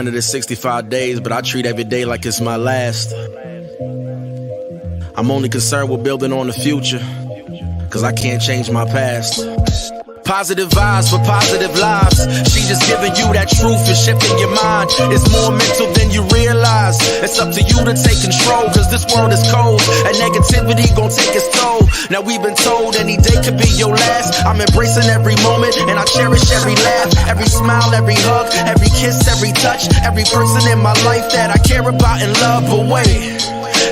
It is 65 days, but I treat every day like it's my last. I'm only concerned with building on the future, cause I can't change my past. Positive vibes for positive lives. She just giving you that truth and shifting your mind. It's more mental than you realize. It's up to you to take control, cause this world is cold and negativity gon' take its toll. Now we've been told any day could be your last. I'm embracing every moment and I cherish every laugh, every smile, every hug, every kiss, every touch, every person in my life that I care about and love. But wait,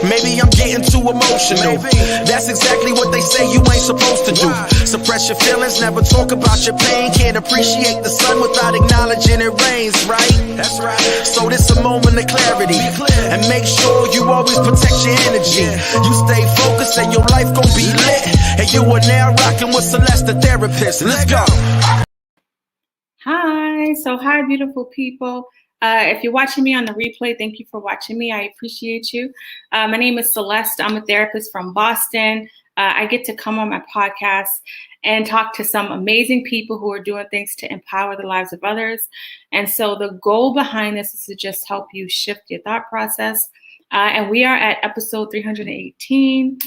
maybe I'm getting too emotional. That's exactly what they say you ain't supposed to do. Suppress your feelings, never talk about your pain. Can't appreciate the sun without acknowledging it rains, right? That's right. So this a moment of clarity, and make sure you always protect your energy. You stay focused and your life gon' be lit. And you are now rocking with Celeste, the therapist. Let's go. Hi, beautiful people. If you're watching me on the replay, thank you for watching me. I appreciate you. My name is Celeste. I'm a therapist from Boston. I get to come on my podcast and talk to some amazing people who are doing things to empower the lives of others. And so the goal behind this is to just help you shift your thought process. And we are at episode 318.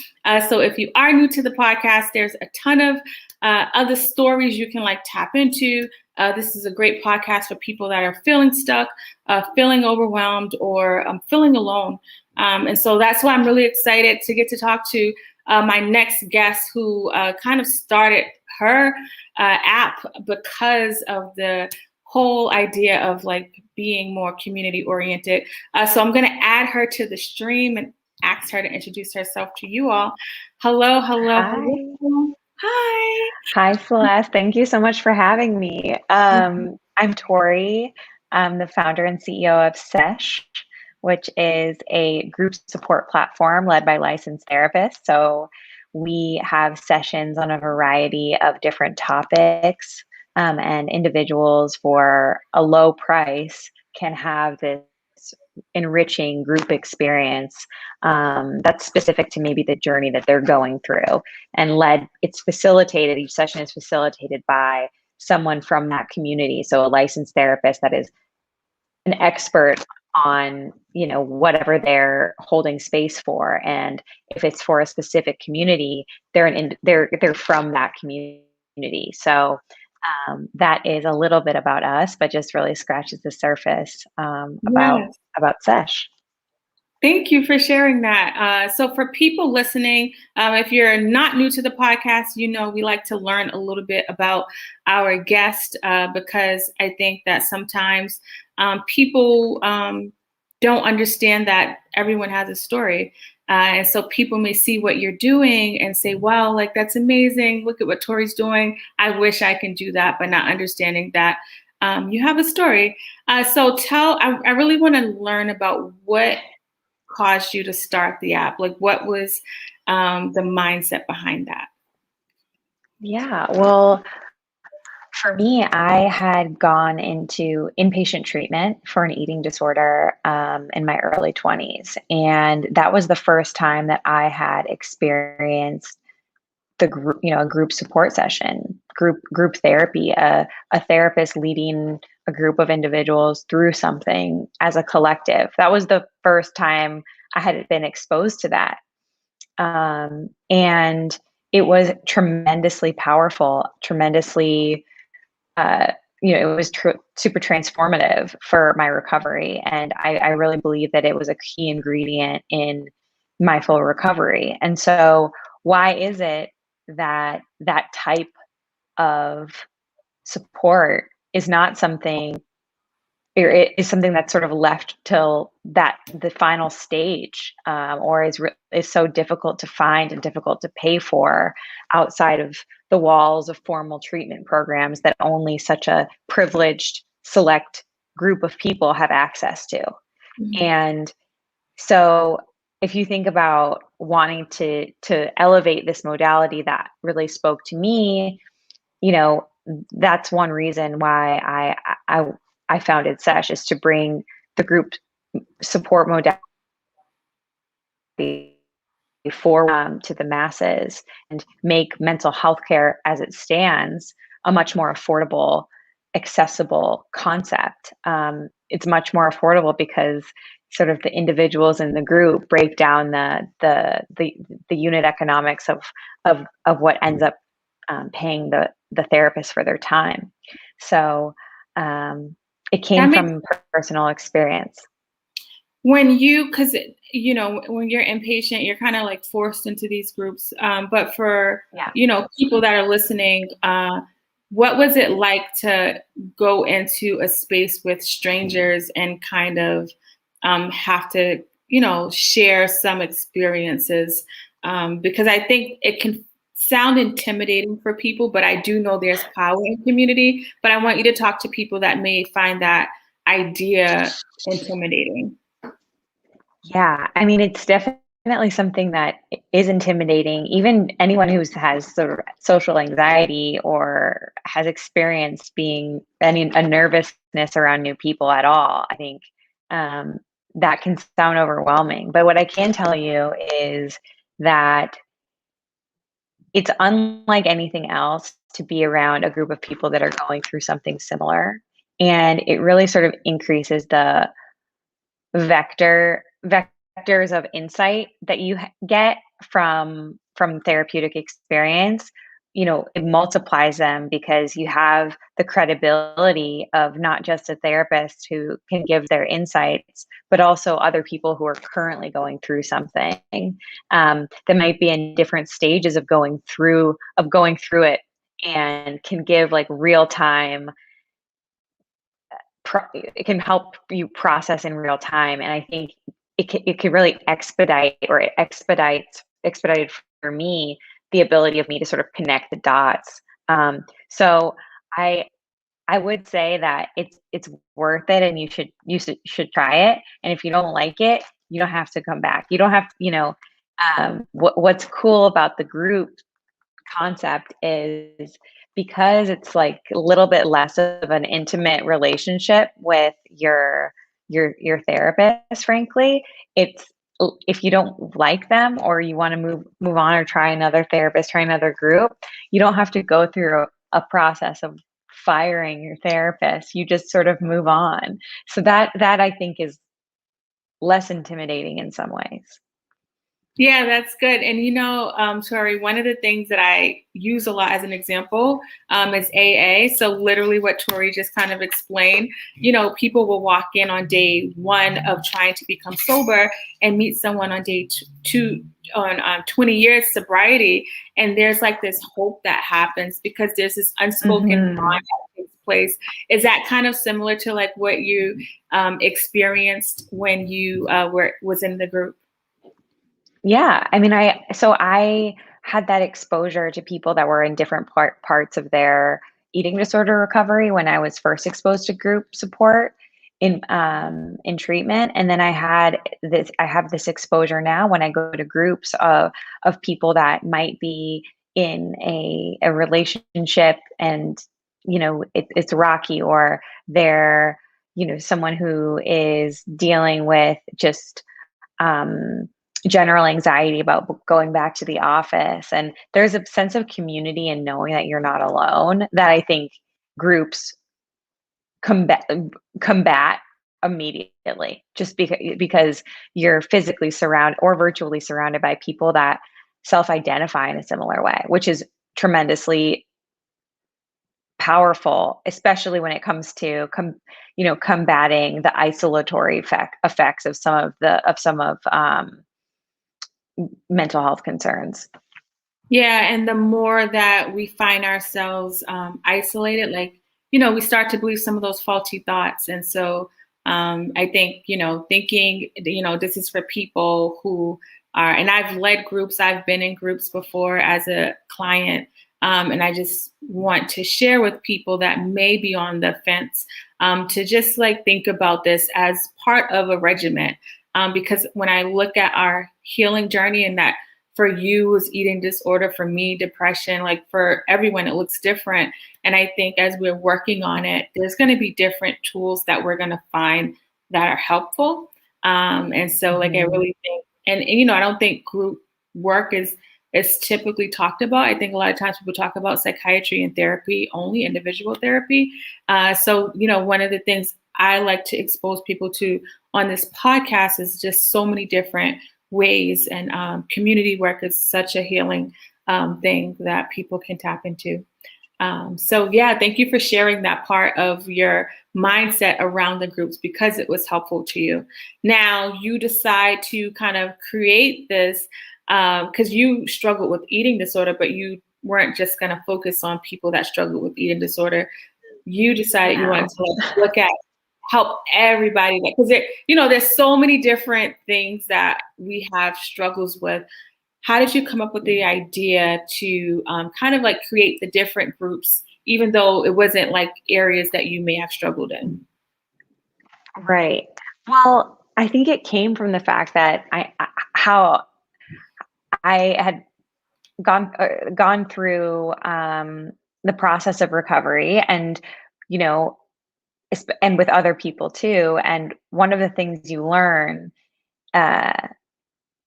So if you are new to the podcast, there's a ton of other stories you can tap into. This is a great podcast for people that are feeling stuck, feeling overwhelmed, or feeling alone. And so that's why I'm really excited to get to talk to my next guest, who kind of started her app because of the whole idea of being more community oriented. So I'm going to add her to the stream and ask her to introduce herself to you all. Hello. Hi, Celeste. Thank you so much for having me. I'm Tori. I'm the founder and CEO of Sesh, which is a group support platform led by licensed therapists. So we have sessions on a variety of different topics, and individuals for a low price can have this enriching group experience that's specific to maybe the journey that they're going through, and it's facilitated. Each session is facilitated by someone from that community. So a licensed therapist that is an expert on, whatever they're holding space for. And if it's for a specific community, they're from that community. So that is a little bit about us, but just really scratches the surface about Sesh. Thank you for sharing that. So for people listening, if you're not new to the podcast, we like to learn a little bit about our guest because I think that sometimes people don't understand that everyone has a story. And so people may see what you're doing and say, wow, that's amazing. Look at what Tori's doing. I wish I can do that, but not understanding that you have a story. So I really want to learn about what caused you to start the app. What was the mindset behind that? Yeah, well, for me, I had gone into inpatient treatment for an eating disorder in my early 20s. And that was the first time that I had experienced the group, a group support session, group therapy, a therapist leading a group of individuals through something as a collective. That was the first time I had been exposed to that. And it was tremendously powerful, tremendously it was super transformative for my recovery. And I really believe that it was a key ingredient in my full recovery. And so why is it that that type of support is not something, or it is something that's sort of left till the final stage, or is so difficult to find and difficult to pay for outside of the walls of formal treatment programs that only such a privileged select group of people have access to. Mm-hmm. And so if you think about wanting to elevate this modality that really spoke to me, that's one reason why I founded Sesh, is to bring the group support modality to the masses and make mental health care as it stands a much more affordable accessible concept. It's much more affordable because sort of the individuals in the group break down the unit economics of what ends up paying the therapist for their time. So it came from personal experience. When because when you're inpatient, you're kind of like forced into these groups. But for people that are listening, what was it like to go into a space with strangers and kind of have to share some experiences? Because I think it can sound intimidating for people, but I do know there's power in community. But I want you to talk to people that may find that idea intimidating. Yeah, I mean, it's definitely something that is intimidating. Even anyone who has sort of social anxiety or has experienced being a nervousness around new people at all, I think that can sound overwhelming. But what I can tell you is that it's unlike anything else to be around a group of people that are going through something similar. And it really sort of increases the vectors of insight that you get from therapeutic experience. It multiplies them because you have the credibility of not just a therapist who can give their insights, but also other people who are currently going through something that might be in different stages of going through it, and can give like real time. It can help you process in real time, and I think it could really expedite for me the ability of me to sort of connect the dots. So I would say that it's worth it, and you should try it. And if you don't like it, you don't have to come back. You don't have what's cool about the group concept is because it's like a little bit less of an intimate relationship with your therapist. Frankly, it's if you don't like them or you want to move on or try another therapist, try another group, you don't have to go through a process of firing your therapist. You just sort of move on. So that I think is less intimidating in some ways. Yeah, that's good. And Tori, one of the things that I use a lot as an example is AA. So literally what Tori just kind of explained, people will walk in on day 1 of trying to become sober and meet someone on day 2 on 20 years sobriety. And there's like this hope that happens because there's this unspoken bond that takes place. Is that kind of similar to like what you experienced when you was in the group? Yeah, I mean, I had that exposure to people that were in different parts of their eating disorder recovery when I was first exposed to group support in treatment, and then I have this exposure now when I go to groups of people that might be in a relationship, and it's rocky, or they're someone who is dealing with just general anxiety about going back to the office. And there's a sense of community and knowing that you're not alone that I think groups combat immediately, just because you're physically surrounded or virtually surrounded by people that self-identify in a similar way, which is tremendously powerful, especially when it comes to combating the isolatory effects of some of mental health concerns. Yeah, and the more that we find ourselves isolated, we start to believe some of those faulty thoughts. And so I think, thinking, this is for people who are, and I've led groups, I've been in groups before as a client, and I just want to share with people that may be on the fence to just think about this as part of a regimen. Because when I look at our healing journey, and that for you was eating disorder, for me, depression, for everyone, it looks different. And I think as we're working on it, there's going to be different tools that we're going to find that are helpful. And so I really think, and I don't think group work is is typically talked about. I think a lot of times people talk about psychiatry and therapy only, individual therapy. So, one of the things I like to expose people to on this podcast is just so many different ways, and community work is such a healing thing that people can tap into. So yeah, thank you for sharing that part of your mindset around the groups, because it was helpful to you. Now you decide to kind of create this because you struggled with eating disorder, but you weren't just going to focus on people that struggled with eating disorder. You decided you wanted to look at help everybody, because there's so many different things that we have struggles with. How did you come up with the idea to kind of like create the different groups, even though it wasn't like areas that you may have struggled in? Right. Well, I think it came from the fact that how I had gone through the process of recovery, and and with other people too. And one of the things you learn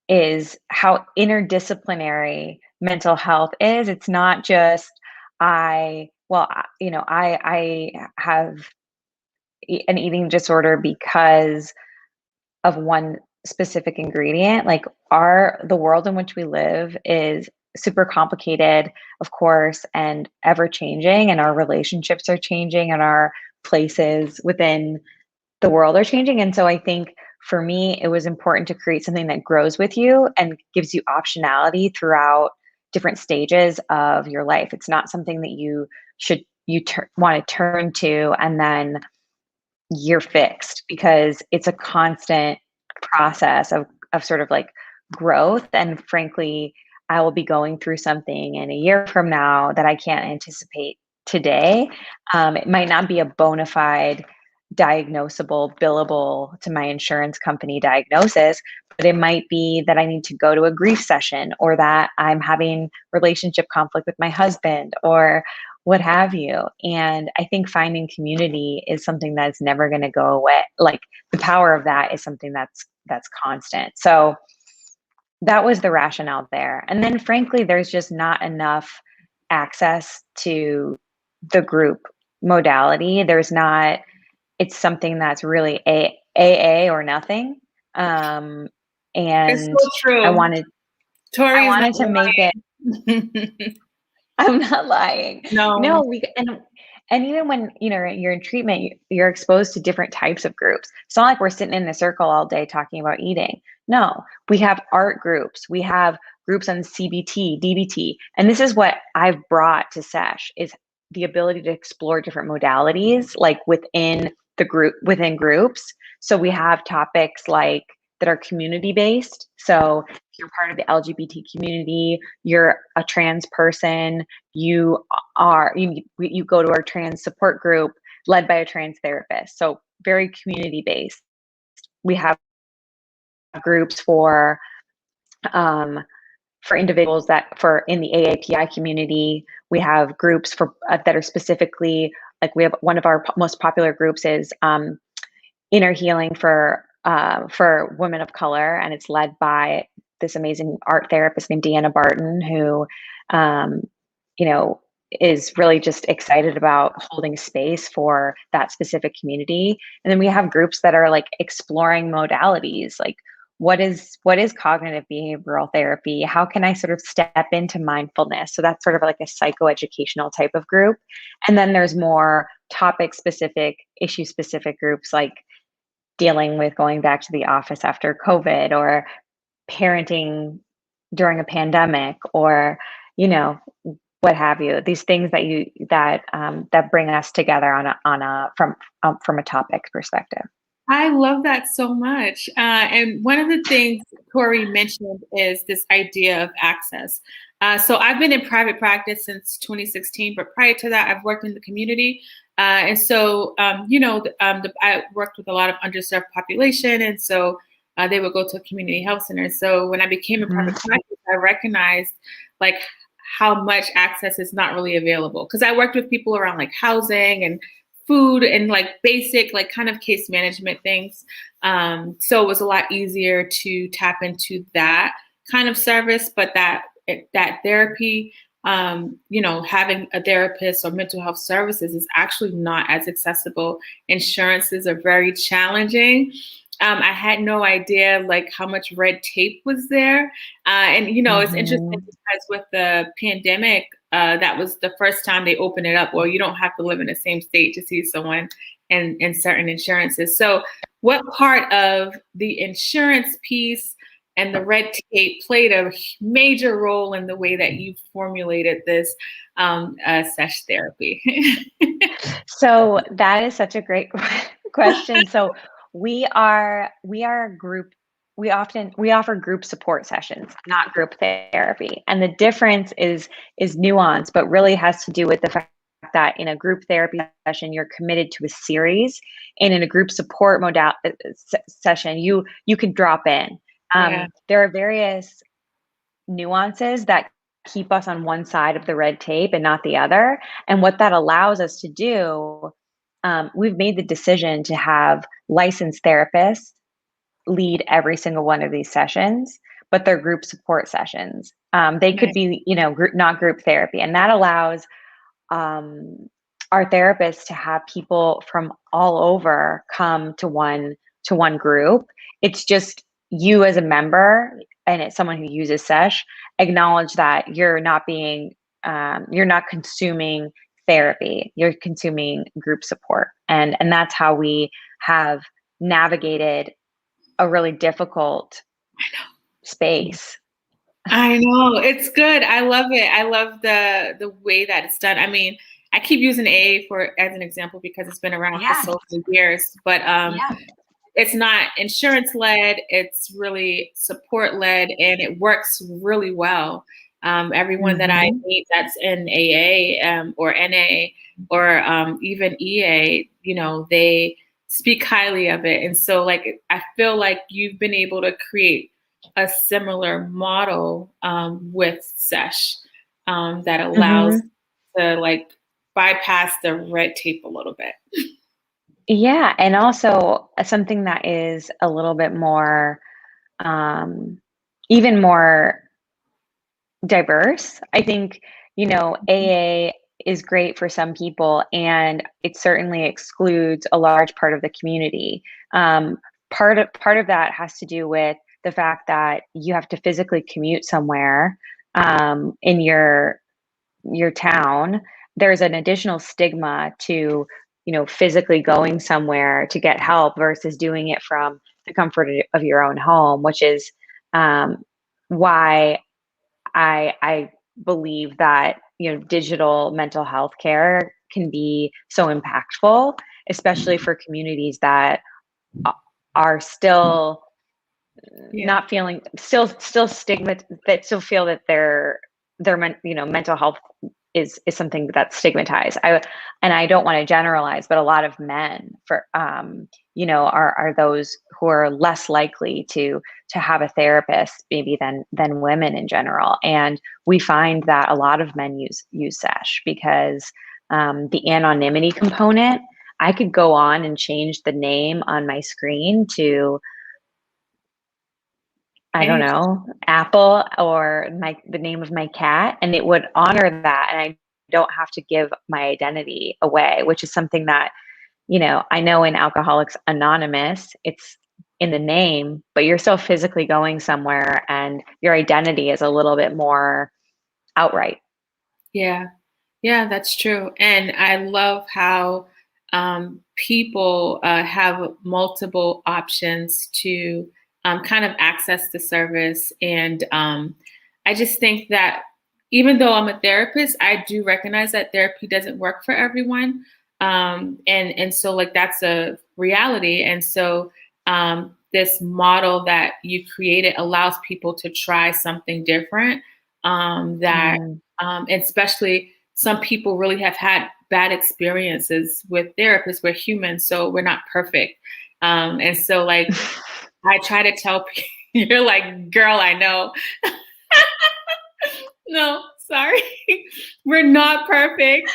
is how interdisciplinary mental health is. It's not just I have an eating disorder because of one specific ingredient. Like the world in which we live is super complicated, of course, and ever changing, and our relationships are changing, and our places within the world are changing. And so I think for me, it was important to create something that grows with you and gives you optionality throughout different stages of your life. It's not something that you want to turn to and then you're fixed, because it's a constant process of sort of like growth. And frankly, I will be going through something in a year from now that I can't anticipate today. It might not be a bona fide diagnosable, billable to my insurance company diagnosis, but it might be that I need to go to a grief session, or that I'm having relationship conflict with my husband, or what have you. And I think finding community is something that's never going to go away. Like the power of that is something that's constant. So that was the rationale there. And then frankly, there's just not enough access to the group modality. It's something that's really AA or nothing. And it's so true. I wanted to make it. I'm not lying. No, and even when you're in treatment, you're exposed to different types of groups. It's not like we're sitting in a circle all day talking about eating. No, we have art groups. We have groups on CBT, DBT, and this is what I've brought to SESH, is the ability to explore different modalities, like within groups. So we have topics like that are community based. So if you're part of the LGBT community, you're a trans person, you go to our trans support group led by a trans therapist. So very community based. We have groups for individuals in the AAPI community. We have groups that are specifically, like we have one of our most popular groups is Inner Healing for women of color, and it's led by this amazing art therapist named Deanna Barton, who is really just excited about holding space for that specific community. And then we have groups that are like exploring modalities, like what is cognitive behavioral therapy? How can I sort of step into mindfulness? So that's sort of like a psychoeducational type of group. And then there's more topic specific, issue specific groups, like dealing with going back to the office after COVID, or parenting during a pandemic, or what have you. These things that bring us together from a topic perspective. I love that so much. And one of the things Tori mentioned is this idea of access. So I've been in private practice since 2016, but prior to that, I've worked in the community. And so, I worked with a lot of underserved population. And so they would go to a community health center. So when I became a private practice, I recognized like how much access is not really available. Because I worked with people around like housing and food and like basic, like kind of case management things. So it was a lot easier to tap into that kind of service, but that that therapy, having a therapist or mental health services is actually not as accessible. Insurances are very challenging. I had no idea like how much red tape was there. And, it's interesting because with the pandemic, that was the first time they opened it up. Well, you don't have to live in the same state to see someone in certain insurances. So what part of the insurance piece and the red tape played a major role in the way that you formulated this sesh therapy? So that is such a great question. So we are a group. We offer group support sessions, not group therapy. And the difference is nuanced, but really has to do with the fact that in a group therapy session, you're committed to a series, and in a group support session, you can drop in. There are various nuances that keep us on one side of the red tape and not the other. And what that allows us to do, we've made the decision to have licensed therapists lead every single one of these sessions, but they're group support sessions. They could be, not group therapy. And that allows our therapists to have people from all over come to one group. It's just you as a member, and it's someone who uses sesh, acknowledge that you're not consuming therapy, you're consuming group support. And that's how we have navigated a really difficult space. I know, it's good. I love it. I love the way that it's done. I mean, I keep using AA as an example because it's been around for so many years, but it's not insurance led, it's really support led, and it works really well. Everyone that I meet that's in AA or NA or even EA, they speak highly of it. And so like, I feel like you've been able to create a similar model with sesh that allows to like bypass the red tape a little bit. Yeah, and also something that is a little bit more, even more diverse. I think, AA is great for some people, and it certainly excludes a large part of the community. Part of that has to do with the fact that you have to physically commute somewhere in your town. There's an additional stigma to physically going somewhere to get help versus doing it from the comfort of your own home, which is why I believe that digital mental health care can be so impactful, especially for communities that are still not feeling still stigma, that still feel that their mental health is something that's stigmatized. I don't want to generalize, but a lot of men are those who are less likely to have a therapist maybe than women in general. And we find that a lot of men use sesh because the anonymity component. I could go on and change the name on my screen to, I don't know, Apple or the name of my cat, and it would honor that. And I don't have to give my identity away, which is something that, I know in Alcoholics Anonymous, it's in the name, but you're still physically going somewhere and your identity is a little bit more outright. Yeah, that's true. And I love how people have multiple options to kind of access the service. And I just think that even though I'm a therapist, I do recognize that therapy doesn't work for everyone. And so like, that's a reality. And so this model that you created allows people to try something different especially some people really have had bad experiences with therapists. We're humans, so we're not perfect. And so like, I try to tell people, you're like, girl, I know. No, sorry. We're not perfect.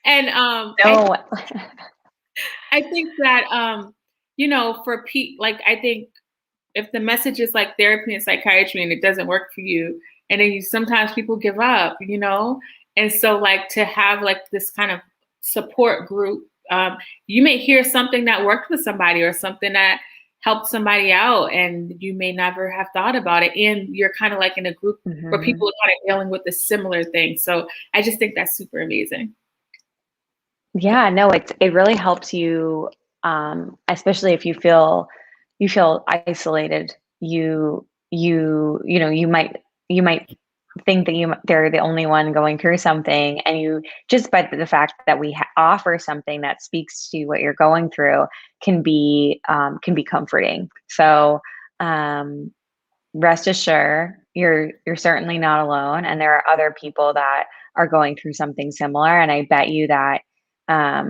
And no. I think that, for people, like, I think if the message is like therapy and psychiatry and it doesn't work for you and then sometimes people give up, and so like to have like this kind of support group, you may hear something that worked with somebody or something that helped somebody out, and you may never have thought about it, and you're kind of like in a group where people are kind of dealing with a similar thing. So I just think that's super amazing. Yeah, no, it really helps you, especially if you feel isolated. You might think that they're the only one going through something, and you just by the fact that we offer something that speaks to what you're going through can be comforting. So rest assured, you're certainly not alone, and there are other people that are going through something similar. And I bet you that, I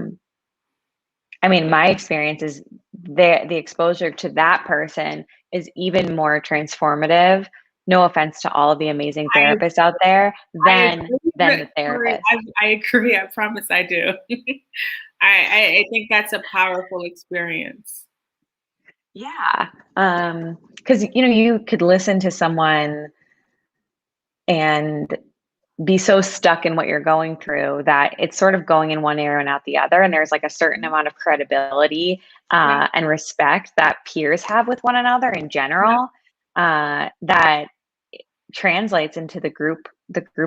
mean, my experience is the exposure to that person is even more transformative. No offense to all of the amazing therapists out there than the therapist. I agree. I promise I do. I think that's a powerful experience. Yeah. Because, you could listen to someone and be so stuck in what you're going through that it's sort of going in one ear and out the other. And there's like a certain amount of credibility and respect that peers have with one another in general that translates into the group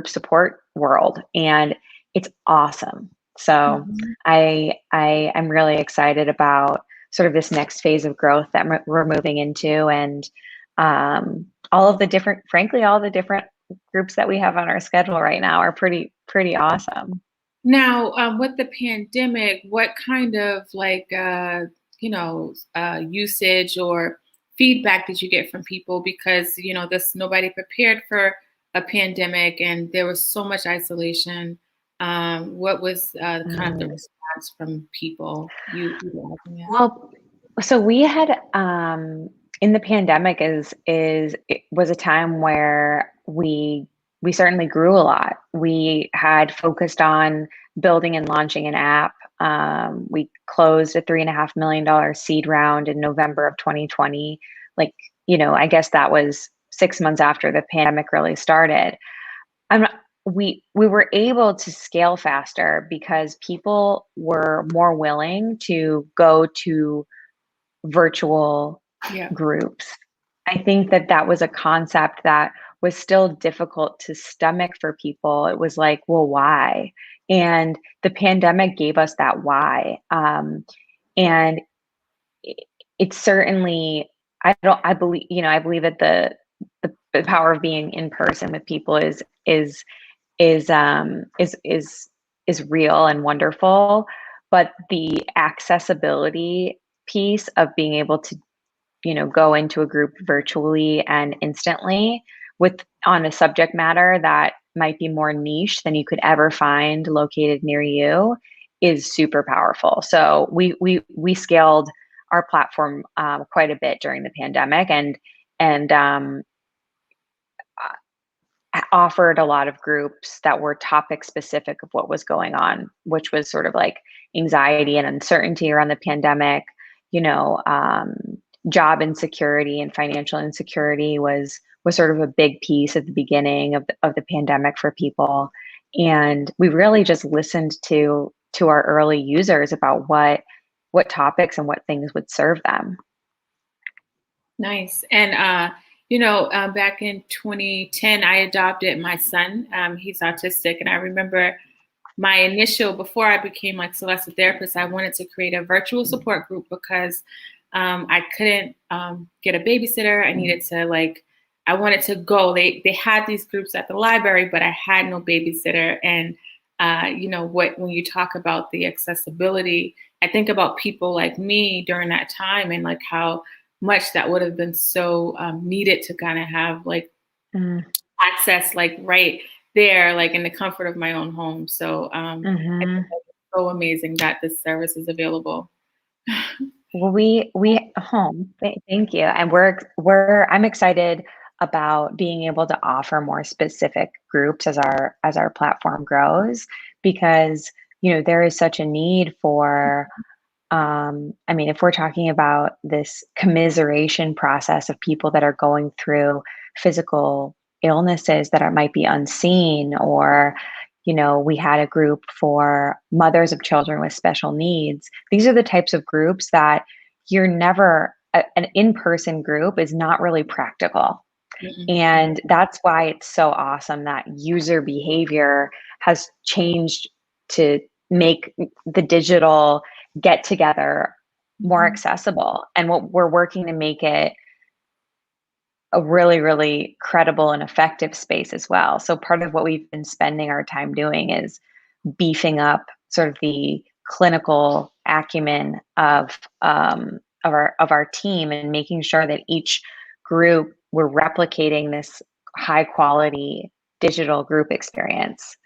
support world. And it's awesome. So I'm really excited about sort of this next phase of growth that we're moving into, and all the different groups that we have on our schedule right now are pretty awesome. Now, with the pandemic, what kind of like usage or feedback did you get from people? Because nobody prepared for a pandemic, and there was so much isolation. What was kind of the response from people? Well, so we had in the pandemic it was a time where we certainly grew a lot. We had focused on building and launching an app. We closed a $3.5 million seed round in November of 2020. I guess that was 6 months after the pandemic really started. We were able to scale faster because people were more willing to go to virtual groups. I think that was a concept that was still difficult to stomach for people. It was like, well, why? And the pandemic gave us that why. And it certainly, I believe that the power of being in person with people is real and wonderful, but the accessibility piece of being able to go into a group virtually and instantly on a subject matter that might be more niche than you could ever find located near you is super powerful. So we scaled our platform quite a bit during the pandemic, and offered a lot of groups that were topic specific of what was going on, which was sort of like anxiety and uncertainty around the pandemic. Job insecurity and financial insecurity was sort of a big piece at the beginning of the pandemic for people. And we really just listened to our early users about what topics and what things would serve them. Nice. And back in 2010, I adopted my son. He's autistic, and I remember my initial, before I became like Celeste therapist, I wanted to create a virtual support group because I couldn't get a babysitter. I wanted to go. They had these groups at the library, but I had no babysitter. And when you talk about the accessibility, I think about people like me during that time, and like how much that would have been so needed to kind of have access like right there, like in the comfort of my own home. So I think it's so amazing that this service is available. Well, thank you. And I'm excited about being able to offer more specific groups as our platform grows, because there is such a need for if we're talking about this commiseration process of people that are going through physical illnesses that might be unseen, or, we had a group for mothers of children with special needs. These are the types of groups that an in-person group is not really practical. Mhm. And that's why it's so awesome that user behavior has changed to make the digital get together more accessible. And what we're working to make it a really, really credible and effective space as well. So part of what we've been spending our time doing is beefing up sort of the clinical acumen of our team, and making sure that each group, we're replicating this high quality digital group experience.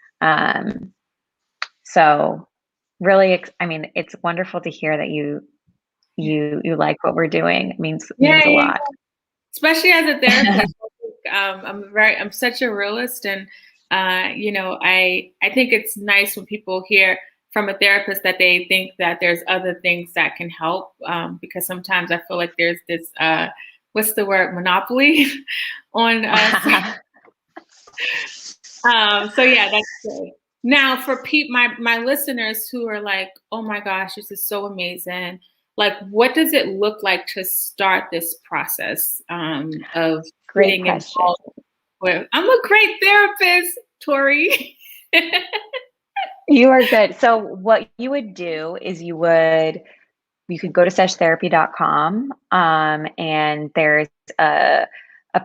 So really, it's wonderful to hear that you like what we're doing. It means a lot. Especially as a therapist. I'm such a realist, and I think it's nice when people hear from a therapist that they think that there's other things that can help, because sometimes I feel like there's this what's the word, monopoly on so yeah, that's good. Now for my listeners who are like, oh my gosh, this is so amazing, like what does it look like to start this process of Great question. I'm a great therapist, Tori. You are good. So what you would do is you could go to seshtherapy.com, and there's a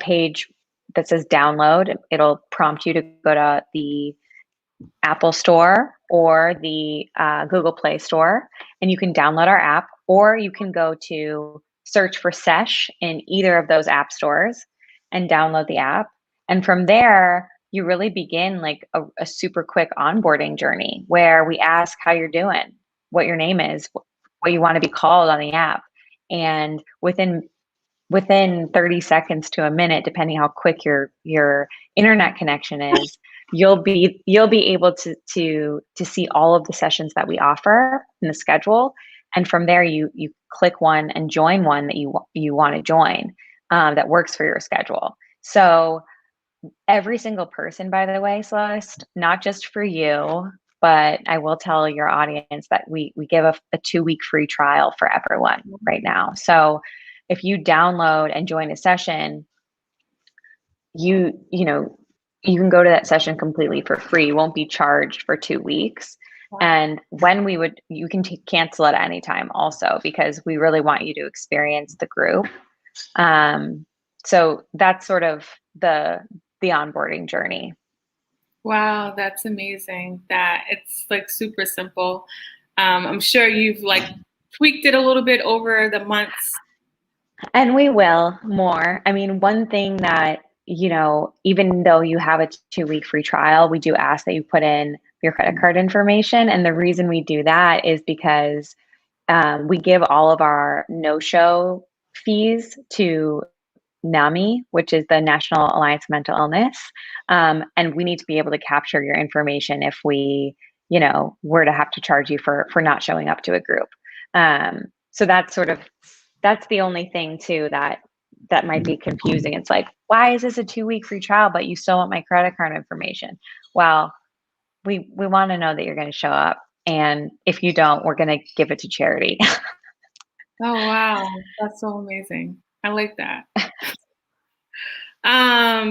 page that says download. It'll prompt you to go to the Apple Store or the Google Play Store, and you can download our app, or you can go to search for Sesh in either of those app stores and download the app. And from there, you really begin like a super quick onboarding journey where we ask how you're doing, what your name is, what you want to be called on the app. And within 30 seconds to a minute, depending how quick your internet connection is, you'll be able to see all of the sessions that we offer in the schedule. And from there, you click one and join one that you want to join, that works for your schedule. So every single person, by the way, Celeste, not just for you, but I will tell your audience that we give a 2-week free trial for everyone right now. So if you download and join a session, you can go to that session completely for free. You won't be charged for 2 weeks. And you can cancel it at any time also, because we really want you to experience the group. So that's sort of the onboarding journey. Wow, that's amazing. That it's like super simple. I'm sure you've like tweaked it a little bit over the months. And we will more. I mean, one thing that, even though you have a 2-week free trial, we do ask that you put in your credit card information. And the reason we do that is because we give all of our no-show fees to NAMI, which is the National Alliance of Mental Illness. And we need to be able to capture your information if we, were to have to charge you for not showing up to a group. So that's the only thing too that might be confusing. It's like, why is this a 2-week free trial, but you still want my credit card information? Well, we want to know that you're going to show up. And if you don't, we're going to give it to charity. Oh, wow. That's so amazing. I like that.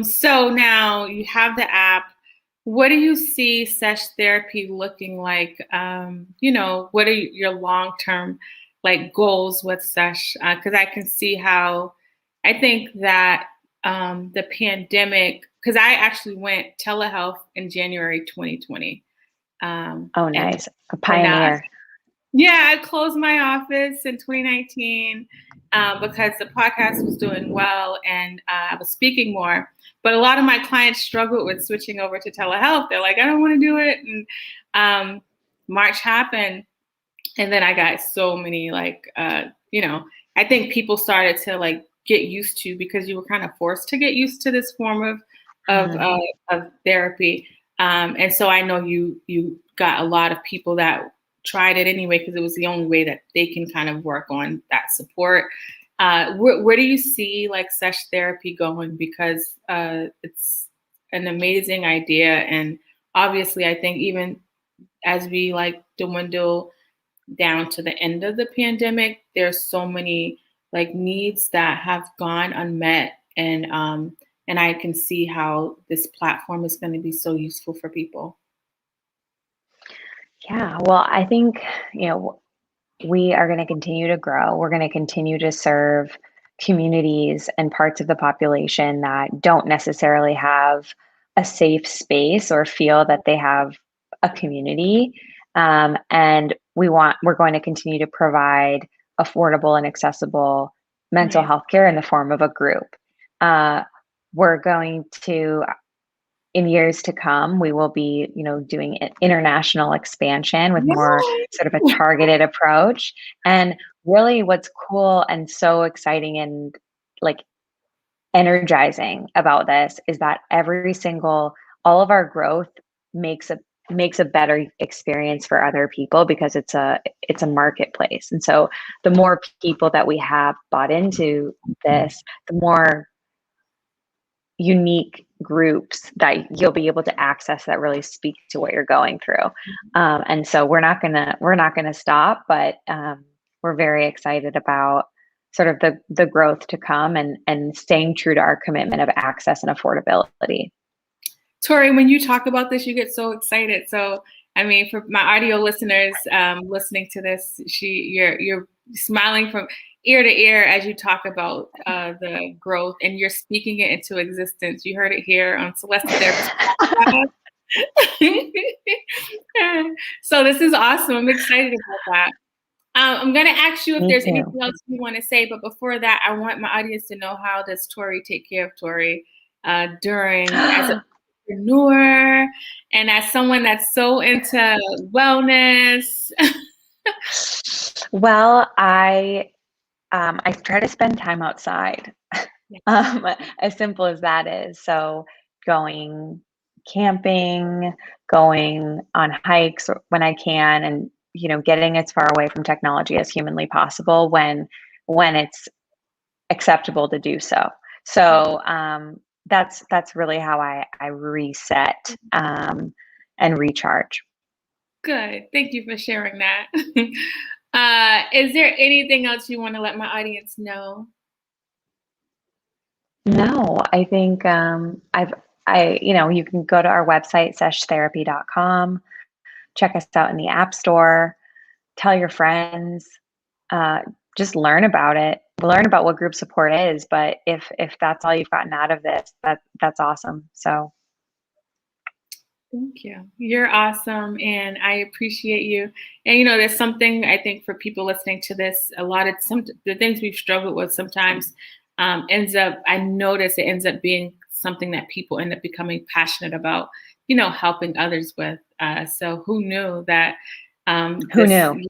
So now you have the app. What do you see Sesh Therapy looking like? What are your long-term like goals with Sesh? Because I can see how I think that the pandemic, because I actually went telehealth in January 2020. Oh, nice. A pioneer. I closed my office in 2019 because the podcast was doing well and I was speaking more. But a lot of my clients struggled with switching over to telehealth. They're like, I don't want to do it. And March happened. And then I got so many I think people started to like get used to, because you were kind of forced to get used to this form of therapy. And so I know you got a lot of people that tried it anyway, because it was the only way that they can kind of work on that support. Where do you see like Sesh Therapy going? Because an amazing idea. And obviously, I think even as we like dwindle down to the end of the pandemic, there's so many like needs that have gone unmet. And I can see how this platform is going to be so useful for people. Yeah, well, I think, we are going to continue to grow. We're going to continue to serve communities and parts of the population that don't necessarily have a safe space or feel that they have a community. And we're going to continue to provide affordable and accessible mental Right. health care in the form of a group. We're going to, in years to come, we will be, doing international expansion with more sort of a targeted approach. And really what's cool and so exciting and like energizing about this is that all of our growth makes a better experience for other people because it's a marketplace. And so the more people that we have bought into this, the more unique groups that you'll be able to access that really speak to what you're going through. And so we're not gonna stop, but we're very excited about sort of the growth to come and staying true to our commitment of access and affordability. Tori, when you talk about this, you get so excited. So, I mean, for my audio listeners listening to this, you're smiling from ear to ear as you talk about the growth, and you're speaking it into existence. You heard it here on Celeste Therapist. So this is awesome. I'm excited about that. I'm going to ask you if there's anything else you want to say, but before that, I want my audience to know, how does Tori take care of Tori during as an entrepreneur and as someone that's so into wellness? Well, I try to spend time outside, as simple as that is. So going camping, going on hikes when I can, and getting as far away from technology as humanly possible when it's acceptable to do so. So that's really how I reset and recharge. Good. Thank you for sharing that. Is there anything else you want to let my audience know? No, I think you can go to our website, seshtherapy.com, check us out in the App Store, tell your friends, just learn about it, learn about what group support is. But if that's all you've gotten out of this, that's awesome. So thank you. You're awesome, and I appreciate you. And there's something I think for people listening to this, the things we've struggled with sometimes I notice it ends up being something that people end up becoming passionate about, helping others with. So who knew that? Who knew?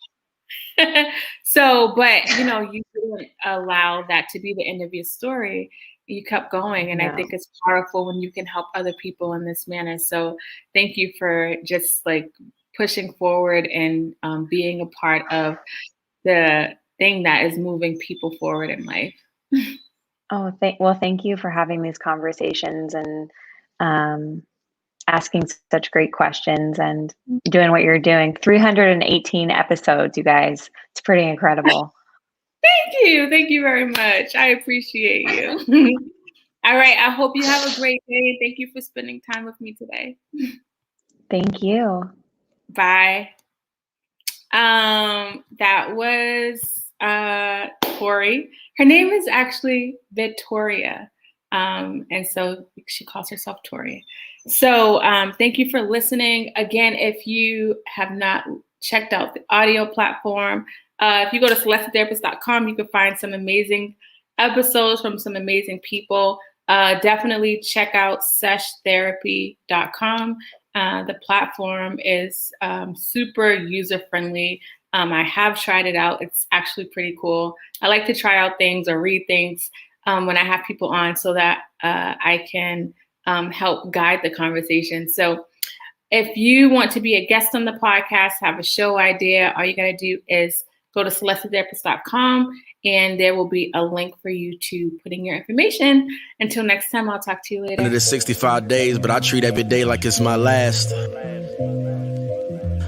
So, but you didn't allow that to be the end of your story. You kept going, and I think it's powerful when you can help other people in this manner. So thank you for just like pushing forward and being a part of the thing that is moving people forward in life. Oh, thank you for having these conversations and asking such great questions and doing what you're doing. 318 episodes, you guys. It's pretty incredible. Thank you. Thank you very much. I appreciate you. All right. I hope you have a great day. Thank you for spending time with me today. Thank you. Bye. That was Tori. Her name is actually Victoria. And so she calls herself Tori. So thank you for listening. Again, if you have not checked out the audio platform, if you go to celestetherapist.com, you can find some amazing episodes from some amazing people. Definitely check out seshtherapy.com. The platform is super user-friendly. I have tried it out. It's actually pretty cool. I like to try out things or read things when I have people on so that I can help guide the conversation. So if you want to be a guest on the podcast, have a show idea, all you got to do is go to celestetherapist.com and there will be a link for you to put in your information. Until next time, I'll talk to you later. It is 65 days, but I treat every day like it's my last.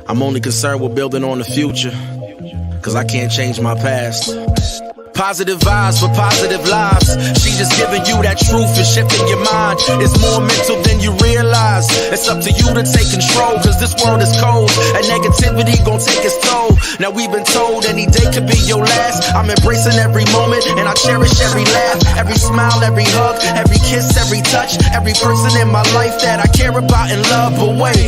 I'm only concerned with building on the future, cause I can't change my past. Positive vibes for positive lives. She just giving you that truth and shifting your mind. It's more mental than you realize. It's up to you to take control, cause this world is cold and negativity gon' take its toll. Now we've been told any day could be your last. I'm embracing every moment and I cherish every laugh, every smile, every hug, every kiss, every touch, every person in my life that I care about and love. But wait,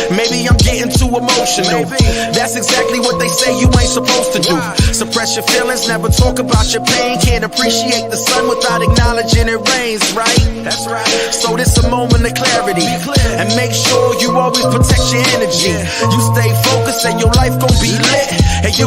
maybe I'm getting too emotional. That's exactly what they say you ain't supposed to do. Suppress your feelings, never talk about your pain. Can't appreciate the sun without acknowledging it rains, right? That's right. So this a moment of clarity, and make sure you always protect your energy. You stay focused and your life gon' be lit, and you